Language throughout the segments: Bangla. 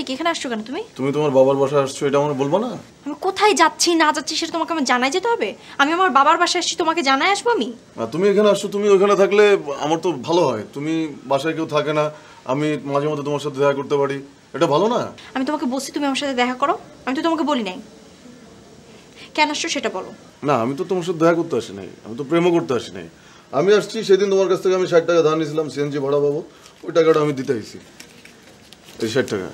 কি? এখানে আসছো কেন তুমি? তুমি তোমার বাবার বাসায় আসছো, এটা আমার বলবো না? আমি কোথায় যাচ্ছি না যাচ্ছি সেটা তোমাকে আমার জানাই যেতে হবে? আমি আমার বাবার বাসায় আসছি, তোমাকে জানাই আসবো আমি? তুমি এখানে আসছো, তুমি ওইখানে থাকলে আমার তো ভালো হয়। তুমি বাসায় কেউ থাকে না, আমি মাঝে মধ্যে তোমার সাথে দেখা করতে পারি, এটা ভালো না? আমি তোমাকে বলছি তুমি আমার সাথে দেখা করো, আমি তো তোমাকে বলি নাই। কেন আসছো সেটা বলো। না, আমি তো তোমার সাথে দেখা করতে আসি নাই, আমি তো প্রেমও করতে আসি নাই। আমি আসছি সেদিন তোমার কাছ থেকে আমি 60 টাকা ধার নিয়েছিলাম সিএনজি ভাড়া বাবদ, ওই টাকাটা আমি দিতে আইছি, এই 60 টাকা।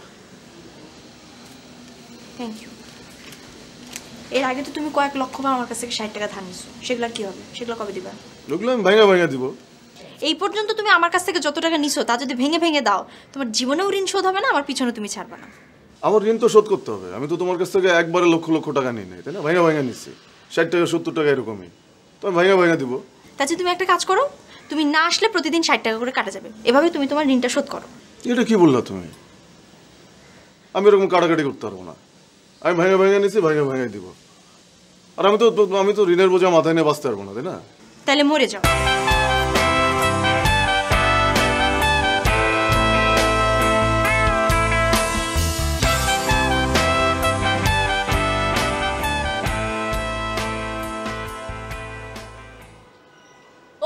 Thank you. এর আগে তো তুমি কয়েক লক্ষ বার আমার কাছ থেকে 60 টাকা ধার নিছো, সেগুলো কি হবে? সেগুলো কবে দিবা? ওগুলো আমি ভাঙা ভাঙা দিব। এই পর্যন্ত তুমি আমার কাছ থেকে যত টাকা নিছো তা যদি ভেঙে ভেঙে দাও, তোমার জীবনেও ঋণ শোধ হবে না, আমার পিছনে তুমি ছাড়বে না। আমার ঋণ তো শোধ করতে হবে, আমি তো তোমার কাছ থেকে একবারে লক্ষ লক্ষ টাকা নিই নাই, তাই না? ভাঙা ভাঙা নিচ্ছি, 60 টাকা 70 টাকা এরকমই, তো আমি ভাঙা ভাঙা দিব। তাছাড়া তুমি একটা কাজ করো, তুমি না আসলে প্রতিদিন 60 টাকা করে কাটা যাবে, এভাবে তুমি তোমার ঋণটা শোধ করো। এটা কি বললা তুমি? আমি এরকম কাটাকাটি করতে পারবো না, আমি ভাঙা ভাঙা নিচ্ছি, ভাঙা ভাঙাই দিব। আর আমি তো ঋণের বোঝা মাথায় নিয়ে বাঁচতে পারবো না, তাই না? তাহলে মরে যাও।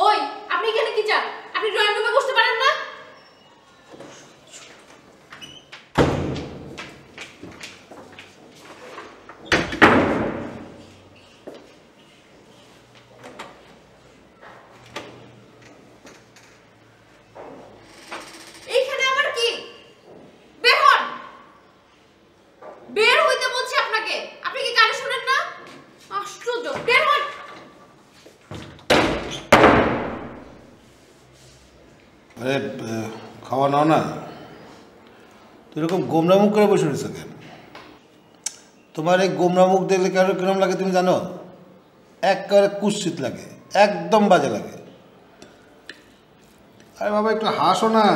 ওই, আপনি এখানে কি চান? আপনি ড্রয়িং রুমে বসতে পারেন না? এইখানে আবার কি? বের হন! বের হইতে বলছি আপনাকে। আপনি কি কানে শুনেন না? আশ্চর্য! বের হন! আরে খাওয়া নাও না, তুই এরকম গোমরা মুখ করে বসে রয়েছে কেন? তোমার এই গোমরা মুখ দেখলে কারো কিরম লাগে তুমি জানো? একেবারে কুৎসিত লাগে, একদম বাজে লাগে। আরে বাবা একটু হাসো না।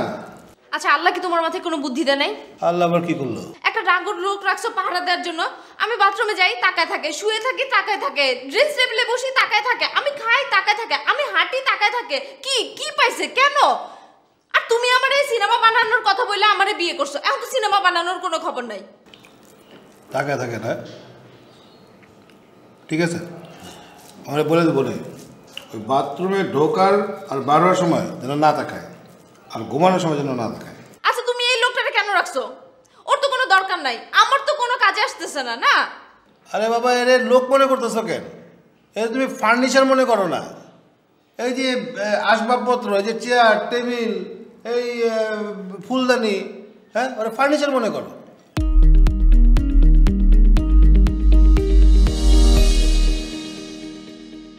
আচ্ছা, আল্লাহ কি তোমার মাথায় কোনো বুদ্ধি দেয় নাই? আল্লাহ আবার কি করলো? একটা ডাঙ্গর লোক রাখছো পাহারা দেওয়ার জন্য। আমি বাথরুমে যাই তাকায় থাকে, শুয়ে থাকি তাকায় থাকে, ড্রেস টেবিলে বসি তাকায় থাকে, আমি খাই তাকায় থাকে, আমি হাঁটি তাকায় থাকে। কি কি পাইছে কেন? আর তুমি আমার এই সিনেমা বানানোর কথা বললে আমারে বিয়ে করছো, এখন তো সিনেমা বানানোর কোনো খবর নাই। তাকায় থাকে না, ঠিক আছে, আমরা বলে দেবো না, ওই বাথরুমে ঢোকার আর বার হওয়ার সময় যেন না তাকায়, আর ঘুমানোর সময় যেন না তাকায়। আচ্ছা, তুমি এই লোকটাকে কেন রাখছো? ওর তো কোনো দরকার নাই, আমার তো কোনো কাজে আসতেছে না। না আরে বাবা, এর লোক মনে করতেছ কেন? এর তুমি ফার্নিচার মনে করো না। এই যে আসবাবপত্র, এই যে চেয়ার টেবিল, এই ফুলদানি, হ্যাঁ, ওরা ফার্নিচার মনে করো।